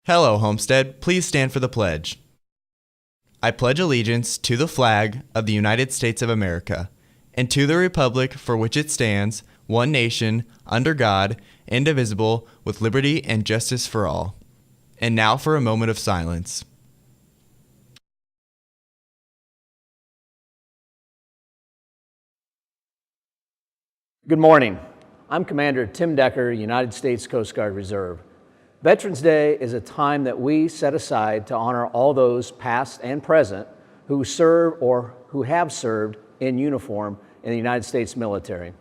Hello, Homestead. Please stand for the pledge. I pledge allegiance to the flag of the United States of America and to the republic for which it stands, one nation, under God, indivisible, with liberty and justice for all. And now for a moment of silence. Good morning. I'm Commander Tim Decker, United States Coast Guard Reserve. Veterans Day is a time that we set aside to honor all those past and present who serve or who have served in uniform in the United States military.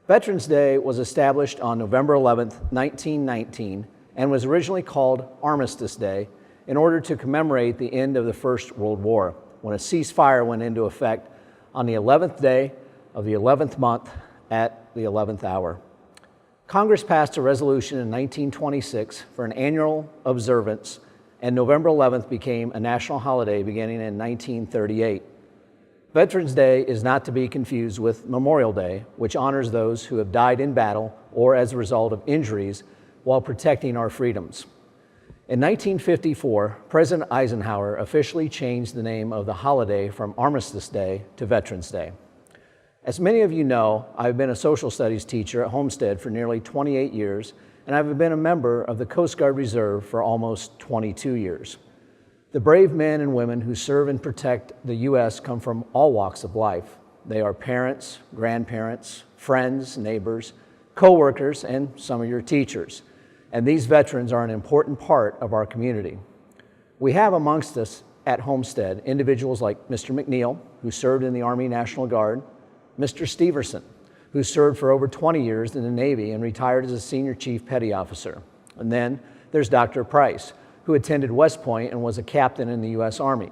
Veterans Day was established on November 11, 1919, and was originally called Armistice Day in order to commemorate the end of the First World War, when a ceasefire went into effect on the 11th day of the 11th month at the 11th hour. Congress passed a resolution in 1926 for an annual observance, and November 11th became a national holiday beginning in 1938. Veterans Day is not to be confused with Memorial Day, which honors those who have died in battle or as a result of injuries while protecting our freedoms. In 1954, President Eisenhower officially changed the name of the holiday from Armistice Day to Veterans Day. As many of you know, I've been a social studies teacher at Homestead for nearly 28 years, and I've been a member of the Coast Guard Reserve for almost 22 years. The brave men and women who serve and protect the U.S. come from all walks of life. They are parents, grandparents, friends, neighbors, co-workers, and some of your teachers. And these veterans are an important part of our community. We have amongst us at Homestead individuals like Mr. McNeil, who served in the Army National Guard, Mr. Steverson, who served for over 20 years in the Navy and retired as a Senior Chief Petty Officer. And then there's Dr. Price, who attended West Point and was a captain in the U.S. Army.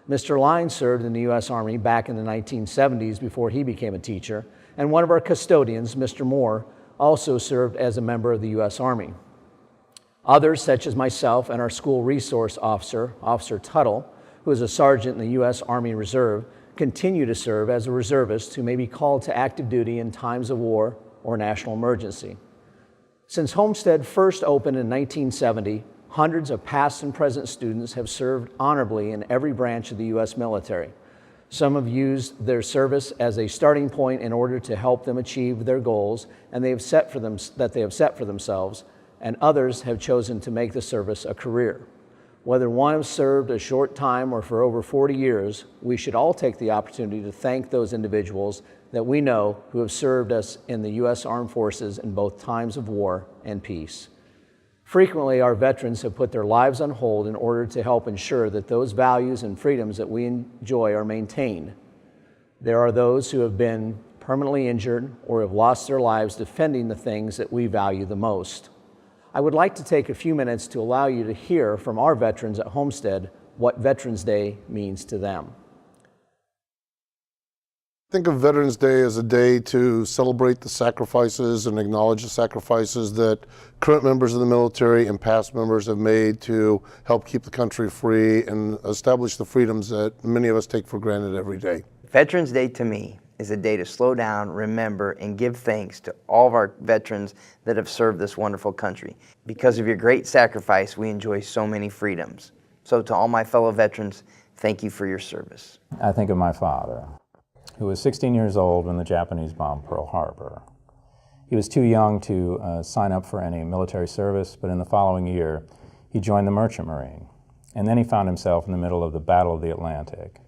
Mr. Lyne served in the U.S. Army back in the 1970s before he became a teacher, and one of our custodians, Mr. Moore, also served as a member of the U.S. Army. Others, such as myself and our school resource officer, Officer Tuttle, who is a sergeant in the U.S. Army Reserve, continue to serve as a reservist who may be called to active duty in times of war or national emergency. Since Homestead first opened in 1970, hundreds of past and present students have served honorably in every branch of the U.S. military. Some have used their service as a starting point in order to help them achieve their goals that they have set for themselves, and others have chosen to make the service a career. Whether one has served a short time or for over 40 years, we should all take the opportunity to thank those individuals that we know who have served us in the U.S. Armed Forces in both times of war and peace. Frequently, our veterans have put their lives on hold in order to help ensure that those values and freedoms that we enjoy are maintained. There are those who have been permanently injured or have lost their lives defending the things that we value the most. I would like to take a few minutes to allow you to hear from our veterans at Homestead what Veterans Day means to them. Think of Veterans Day as a day to celebrate the sacrifices and acknowledge the sacrifices that current members of the military and past members have made to help keep the country free and establish the freedoms that many of us take for granted every day. Veterans Day to me is a day to slow down, remember, and give thanks to all of our veterans that have served this wonderful country. Because of your great sacrifice, we enjoy so many freedoms. So to all my fellow veterans, thank you for your service. I think of my father, who was 16 years old when the Japanese bombed Pearl Harbor. He was too young to sign up for any military service, but in the following year, he joined the Merchant Marine. And then he found himself in the middle of the Battle of the Atlantic.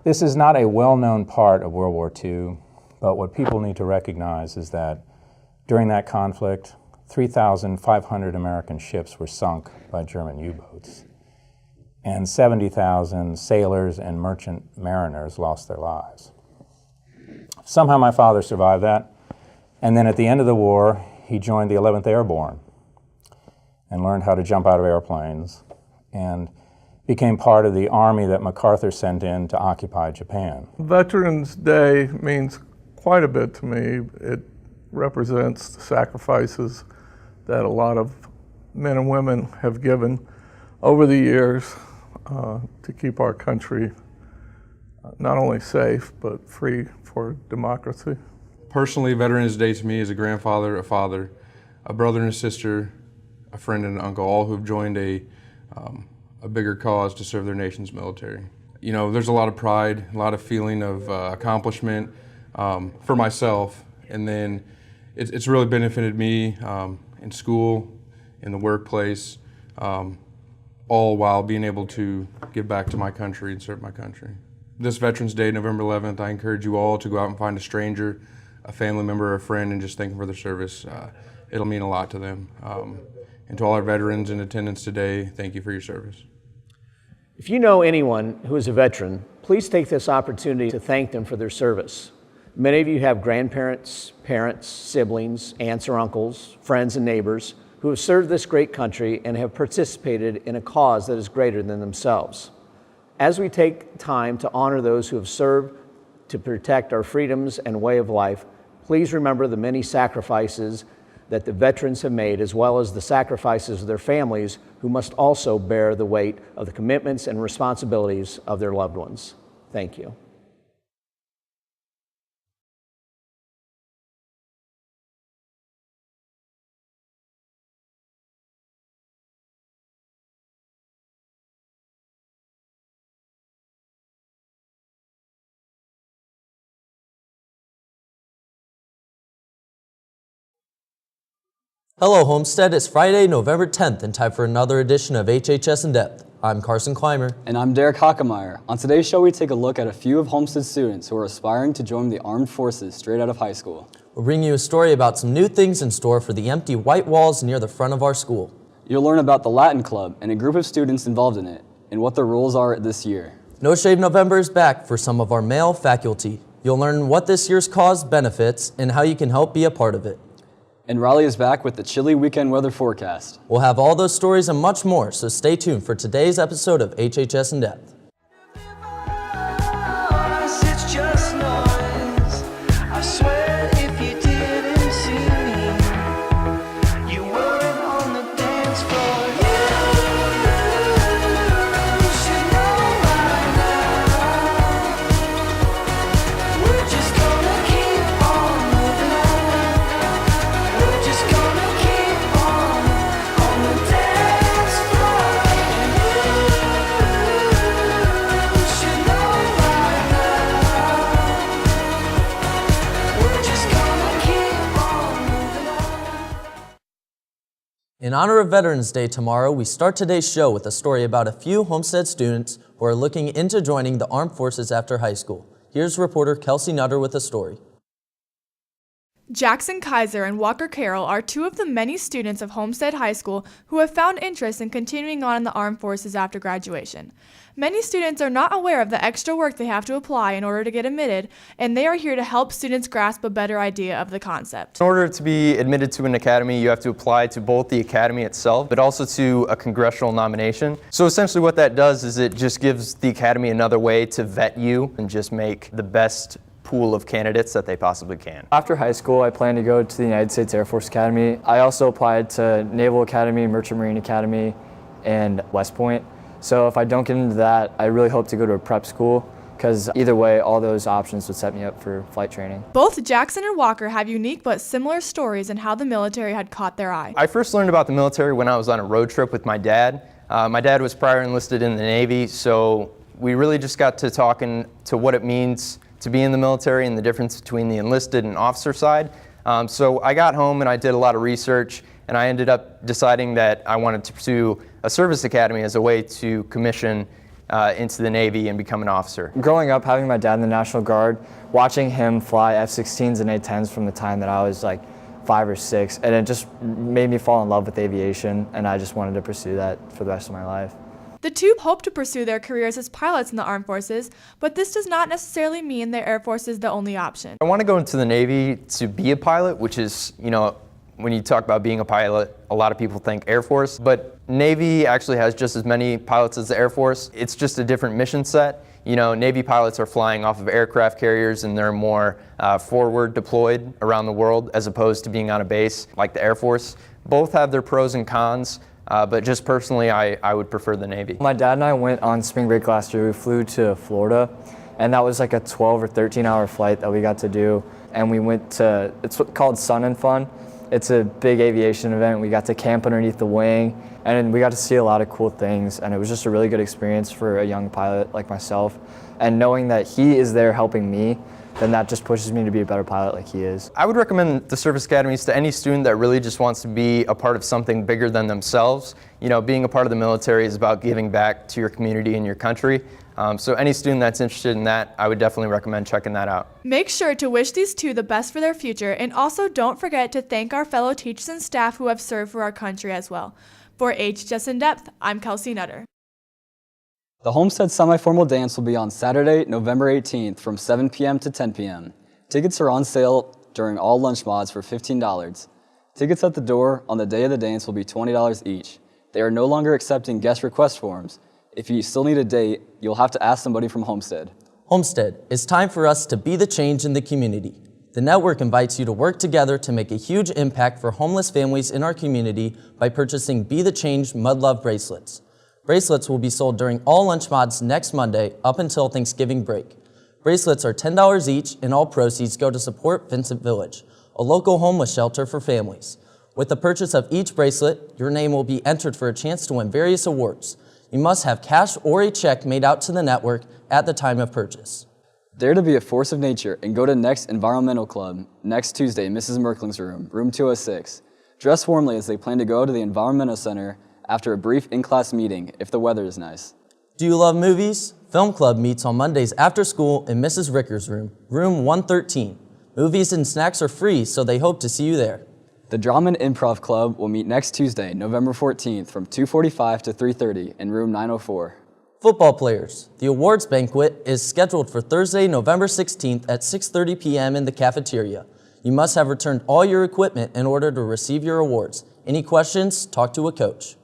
This is not a well-known part of World War II, but what people need to recognize is that during that conflict, 3,500 American ships were sunk by German U-boats, and 70,000 sailors and merchant mariners lost their lives. Somehow my father survived that, and then at the end of the war, he joined the 11th Airborne and learned how to jump out of airplanes and became part of the army that MacArthur sent in to occupy Japan. Veterans Day means quite a bit to me. It represents the sacrifices that a lot of men and women have given over the years to keep our country not only safe, but free for democracy. Personally, Veterans Day to me is a grandfather, a father, a brother and a sister, a friend and an uncle, all who've joined a bigger cause to serve their nation's military. You know, there's a lot of pride, a lot of feeling of accomplishment for myself, and then it's really benefited me in school, in the workplace, all while being able to give back to my country and serve my country. This Veterans Day, November 11th, I encourage you all to go out and find a stranger, a family member, a friend, and just thank them for their service. It'll mean a lot to them. And to all our veterans in attendance today, thank you for your service. If you know anyone who is a veteran, please take this opportunity to thank them for their service. Many of you have grandparents, parents, siblings, aunts or uncles, friends and neighbors who have served this great country and have participated in a cause that is greater than themselves. As we take time to honor those who have served to protect our freedoms and way of life, please remember the many sacrifices that the veterans have made, as well as the sacrifices of their families, who must also bear the weight of the commitments and responsibilities of their loved ones. Thank you. Hello, Homestead. It's Friday, November 10th, and time for another edition of HHS In Depth. I'm Carson Clymer. And I'm Derek Hockemeyer. On today's show, we take a look at a few of Homestead students who are aspiring to join the armed forces straight out of high school. We'll bring you a story about some new things in store for the empty white walls near the front of our school. You'll learn about the Latin Club and a group of students involved in it, and what the rules are this year. No Shave November is back for some of our male faculty. You'll learn what this year's cause benefits and how you can help be a part of it. And Raleigh is back with the chilly weekend weather forecast. We'll have all those stories and much more, so stay tuned for today's episode of HHS In Depth. In honor of Veterans Day tomorrow, we start today's show with a story about a few Homestead students who are looking into joining the armed forces after high school. Here's reporter Kelsey Nutter with a story. Jackson Kaiser and Walker Carroll are two of the many students of Homestead High School who have found interest in continuing on in the armed forces after graduation. Many students are not aware of the extra work they have to apply in order to get admitted, and they are here to help students grasp a better idea of the concept. In order to be admitted to an academy, you have to apply to both the academy itself, but also to a congressional nomination. So essentially what that does is it just gives the academy another way to vet you and just make the best pool of candidates that they possibly can. After high school, I plan to go to the United States Air Force Academy. I also applied to Naval Academy, Merchant Marine Academy, and West Point. So if I don't get into that, I really hope to go to a prep school, because either way, all those options would set me up for flight training. Both Jackson and Walker have unique but similar stories in how the military had caught their eye. I first learned about the military when I was on a road trip with my dad. My dad was prior enlisted in the Navy, so we really just got to talking to what it means to be in the military and the difference between the enlisted and officer side. So I got home and I did a lot of research, and I ended up deciding that I wanted to pursue a service academy as a way to commission into the Navy and become an officer. Growing up, having my dad in the National Guard, watching him fly F-16s and A-10s from the time that I was like 5 or 6, and it just made me fall in love with aviation, and I just wanted to pursue that for the rest of my life. The two hope to pursue their careers as pilots in the armed forces, but this does not necessarily mean the Air Force is the only option. I want to go into the Navy to be a pilot, which is, you know, when you talk about being a pilot, a lot of people think Air Force, but Navy actually has just as many pilots as the Air Force. It's just a different mission set. You know, Navy pilots are flying off of aircraft carriers, and they're more forward deployed around the world as opposed to being on a base like the Air Force. Both have their pros and cons. But just personally, I would prefer the Navy. My dad and I went on spring break last year. We flew to Florida, and that was like a 12 or 13 hour flight that we got to do. And we went to, it's called Sun and Fun. It's a big aviation event. We got to camp underneath the wing, and we got to see a lot of cool things, and it was just a really good experience for a young pilot like myself. And knowing that he is there helping me, then that just pushes me to be a better pilot like he is. I would recommend the service academies to any student that really just wants to be a part of something bigger than themselves. You know, being a part of the military is about giving back to your community and your country. So any student that's interested in that, I would definitely recommend checking that out. Make sure to wish these two the best for their future, and also don't forget to thank our fellow teachers and staff who have served for our country as well. For HHS In Depth, I'm Kelsey Nutter. The Homestead semi-formal dance will be on Saturday, November 18th from 7 p.m. to 10 p.m. Tickets are on sale during all lunch mods for $15. Tickets at the door on the day of the dance will be $20 each. They are no longer accepting guest request forms. If you still need a date, you'll have to ask somebody from Homestead. Homestead, it's time for us to be the change in the community. The network invites you to work together to make a huge impact for homeless families in our community by purchasing Be the Change Mud Love bracelets. Bracelets will be sold during all lunch mods next Monday up until Thanksgiving break. Bracelets are $10 each, and all proceeds go to support Vincent Village, a local homeless shelter for families. With the purchase of each bracelet, your name will be entered for a chance to win various awards. You must have cash or a check made out to the network at the time of purchase. Dare to be a force of nature and go to Next Environmental Club next Tuesday in Mrs. Merkling's room, room 206. Dress warmly as they plan to go to the Environmental Center after a brief in-class meeting if the weather is nice. Do you love movies? Film Club meets on Mondays after school in Mrs. Ricker's room, room 113. Movies and snacks are free, so they hope to see you there. The Drama and Improv Club will meet next Tuesday, November 14th from 2:45 to 3:30 in room 904. Football players, the awards banquet is scheduled for Thursday, November 16th at 6:30 p.m. in the cafeteria. You must have returned all your equipment in order to receive your awards. Any questions? Talk to a coach.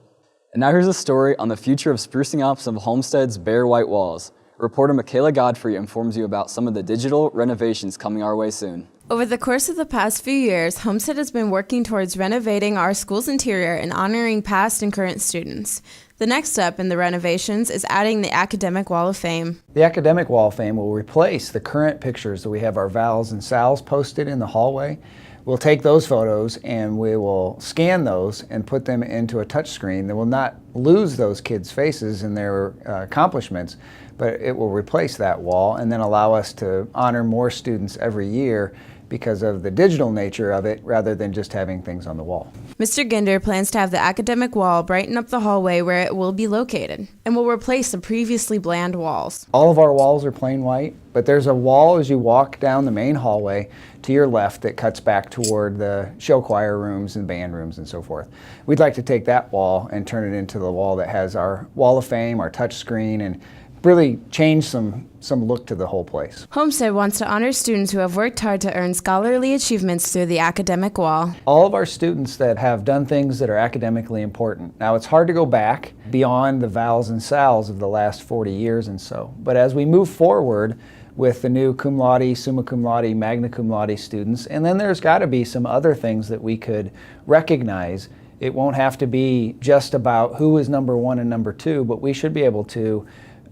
And now here's a story on the future of sprucing up some of Homestead's bare white walls. Reporter Michaela Godfrey informs you about some of the digital renovations coming our way soon. Over the course of the past few years, Homestead has been working towards renovating our school's interior and honoring past and current students. The next step in the renovations is adding the Academic Wall of Fame. The Academic Wall of Fame will replace the current pictures that we have our vals and sals posted in the hallway. We'll take those photos and we will scan those and put them into a touch screen that will not lose those kids' faces and their accomplishments, but it will replace that wall and then allow us to honor more students every year because of the digital nature of it rather than just having things on the wall. Mr. Ginder plans to have the academic wall brighten up the hallway where it will be located and will replace the previously bland walls. All of our walls are plain white, but there's a wall as you walk down the main hallway to your left that cuts back toward the show choir rooms and band rooms and so forth. We'd like to take that wall and turn it into the wall that has our Wall of Fame, our touch screen, and really change some look to the whole place. Homestead wants to honor students who have worked hard to earn scholarly achievements through the academic wall. All of our students that have done things that are academically important. Now, it's hard to go back beyond the vals and sals of the last 40 years and so, but as we move forward with the new cum laude, summa cum laude, magna cum laude students, and then there's got to be some other things that we could recognize. It won't have to be just about who is number one and number two, but we should be able to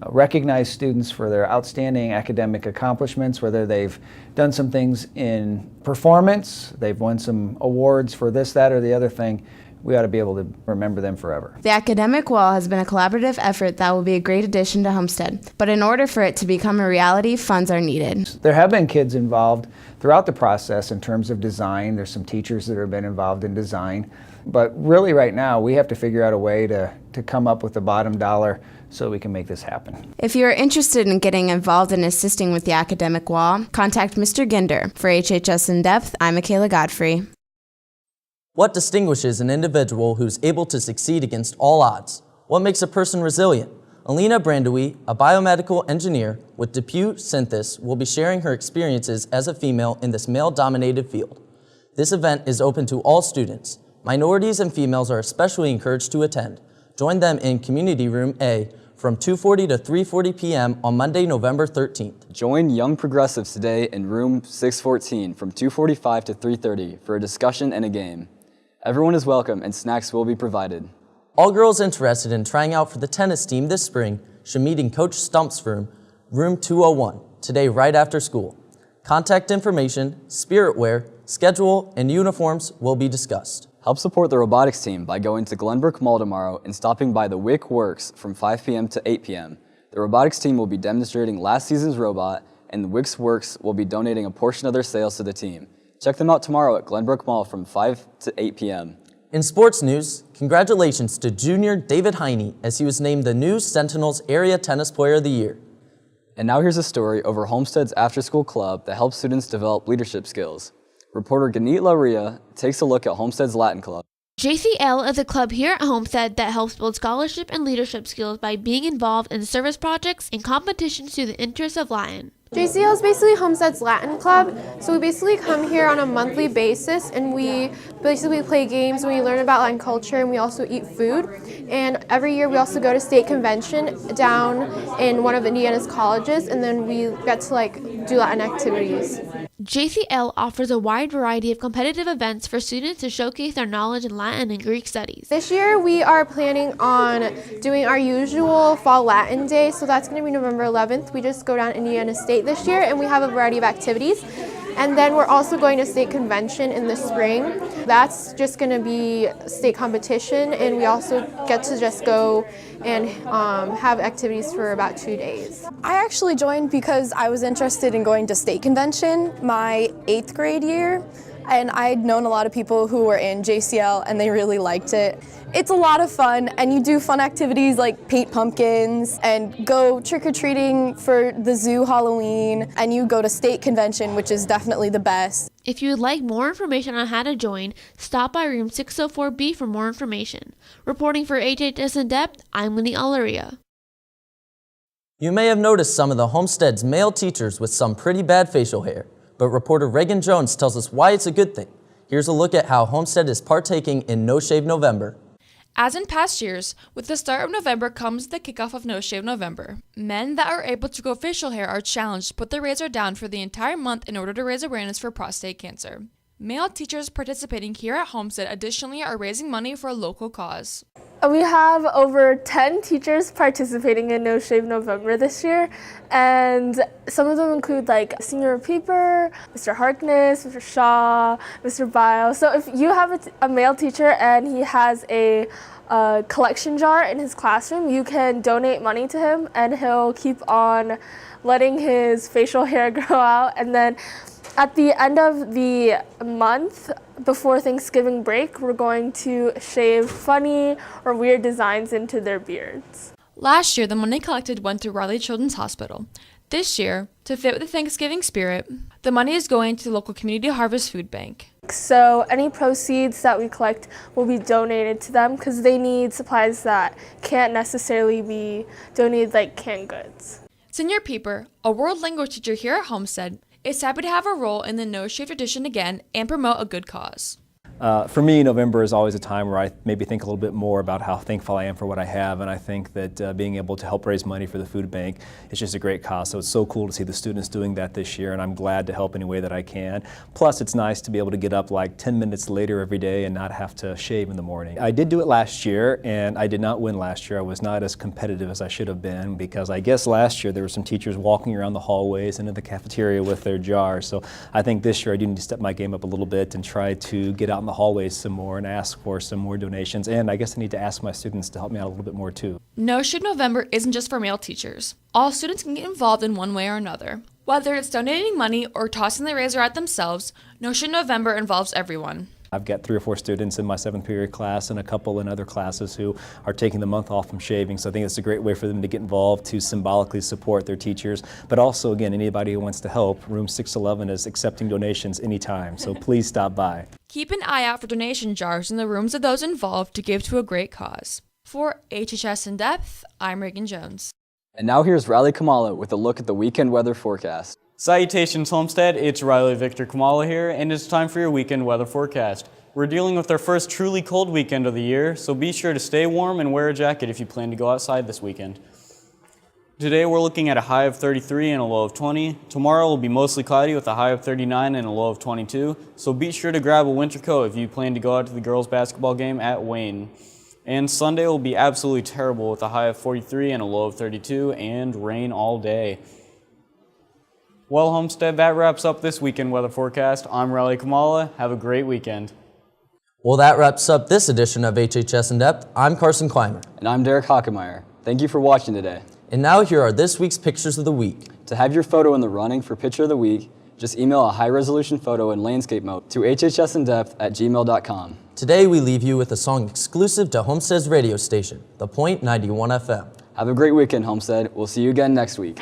recognize students for their outstanding academic accomplishments, whether they've done some things in performance, they've won some awards for this, that, or the other thing. We ought to be able to remember them forever. The academic wall has been a collaborative effort that will be a great addition to Homestead, but in order for it to become a reality, funds are needed. There have been kids involved throughout the process in terms of design. There's some teachers that have been involved in design, but really right now we have to figure out a way to come up with the bottom dollar so we can make this happen. If you are interested in getting involved in assisting with the academic wall, contact Mr. Ginder. For HHS In Depth, I'm Michaela Godfrey. What distinguishes an individual who's able to succeed against all odds? What makes a person resilient? Alina Brandowy, a biomedical engineer with DePuy Synthes, will be sharing her experiences as a female in this male-dominated field. This event is open to all students. Minorities and females are especially encouraged to attend. Join them in Community Room A from 2:40 to 3:40 p.m. on Monday, November 13th. Join Young Progressives today in room 614 from 2:45 to 3:30 for a discussion and a game. Everyone is welcome and snacks will be provided. All girls interested in trying out for the tennis team this spring should meet in Coach Stump's room, room 201, today right after school. Contact information, spirit wear, schedule, and uniforms will be discussed. Help support the robotics team by going to Glenbrook Mall tomorrow and stopping by the WIC Works from 5 p.m. to 8 p.m. The robotics team will be demonstrating last season's robot, and the WIC Works will be donating a portion of their sales to the team. Check them out tomorrow at Glenbrook Mall from 5 to 8 p.m. In sports news, congratulations to junior David Heine as he was named the News Sentinel's Area Tennis Player of the Year. And now here's a story over Homestead's after-school club that helps students develop leadership skills. Reporter Ganit Laria takes a look at Homestead's Latin Club. JCL is a club here at Homestead that helps build scholarship and leadership skills by being involved in service projects and competitions through the interests of Latin. JCL is basically Homestead's Latin club, so we basically come here on a monthly basis and we basically play games and we learn about Latin culture and we also eat food. And every year we also go to state convention down in one of Indiana's colleges and then we get to do Latin activities. JCL offers a wide variety of competitive events for students to showcase their knowledge in Latin and Greek studies. This year we are planning on doing our usual Fall Latin Day, so that's going to be November 11th. We just go down Indiana State this year and we have a variety of activities. And then we're also going to state convention in the spring. That's just going to be state competition, and we also get to just go and have activities for about 2 days. I actually joined because I was interested in going to state convention my 8th grade year, and I'd known a lot of people who were in JCL and they really liked it. It's a lot of fun, and you do fun activities like paint pumpkins and go trick-or-treating for the zoo Halloween, and you go to state convention, which is definitely the best. If you would like more information on how to join, stop by room 604B for more information. Reporting for HHS In Depth, I'm Winnie Alaria. You may have noticed some of the Homestead's male teachers with some pretty bad facial hair, but reporter Reagan Jones tells us why it's a good thing. Here's a look at how Homestead is partaking in No Shave November. As in past years, with the start of November comes the kickoff of No Shave November. Men that are able to grow facial hair are challenged to put their razor down for the entire month in order to raise awareness for prostate cancer. Male teachers participating here at Homestead additionally are raising money for a local cause. We have over 10 teachers participating in No Shave November this year, and some of them include Senior Peeper, Mr. Harkness, Mr. Shaw, Mr. Biles. So if you have a male teacher and he has a collection jar in his classroom, you can donate money to him and he'll keep on letting his facial hair grow out. And then at the end of the month, before Thanksgiving break, we're going to shave funny or weird designs into their beards. Last year, the money collected went to Raleigh Children's Hospital. This year, to fit with the Thanksgiving spirit, the money is going to the local Community Harvest Food Bank. So any proceeds that we collect will be donated to them because they need supplies that can't necessarily be donated like canned goods. Senior Peeper, a world language teacher here at Homestead, is happy to have a role in the No Shave tradition again and promote a good cause. For me, November is always a time where I maybe think a little bit more about how thankful I am for what I have, and I think that being able to help raise money for the food bank is just a great cause. So it's so cool to see the students doing that this year, and I'm glad to help any way that I can. Plus, it's nice to be able to get up 10 minutes later every day and not have to shave in the morning. I did do it last year, and I did not win last year. I was not as competitive as I should have been because I guess last year there were some teachers walking around the hallways and in the cafeteria with their jars. So I think this year I do need to step my game up a little bit and try to get out in the hallways some more and ask for some more donations, and I guess I need to ask my students to help me out a little bit more too. No Shave November isn't just for male teachers. All students can get involved in one way or another. Whether it's donating money or tossing the razor at themselves, No Shave November involves everyone. I've got 3 or 4 students in my 7th period class and a couple in other classes who are taking the month off from shaving, so I think it's a great way for them to get involved to symbolically support their teachers, but also, again, anybody who wants to help, room 611 is accepting donations anytime, so please stop by. Keep an eye out for donation jars in the rooms of those involved to give to a great cause. For HHS In Depth, I'm Reagan Jones. And now here's Riley Kamala with a look at the weekend weather forecast. Salutations Homestead, it's Riley Victor Kamala here, and it's time for your weekend weather forecast. We're dealing with our first truly cold weekend of the year, so be sure to stay warm and wear a jacket if you plan to go outside this weekend. Today we're looking at a high of 33 and a low of 20. Tomorrow will be mostly cloudy with a high of 39 and a low of 22, so be sure to grab a winter coat if you plan to go out to the girls' basketball game at Wayne. And Sunday will be absolutely terrible with a high of 43 and a low of 32 and rain all day. Well, Homestead, that wraps up this weekend weather forecast. I'm Riley Kamala. Have a great weekend. Well, that wraps up this edition of HHS In Depth. I'm Carson Clymer. And I'm Derek Hockemeyer. Thank you for watching today. And now here are this week's Pictures of the Week. To have your photo in the running for Picture of the Week, just email a high-resolution photo in landscape mode to hhsindepth@gmail.com. Today we leave you with a song exclusive to Homestead's radio station, The Point 91 FM. Have a great weekend, Homestead. We'll see you again next week.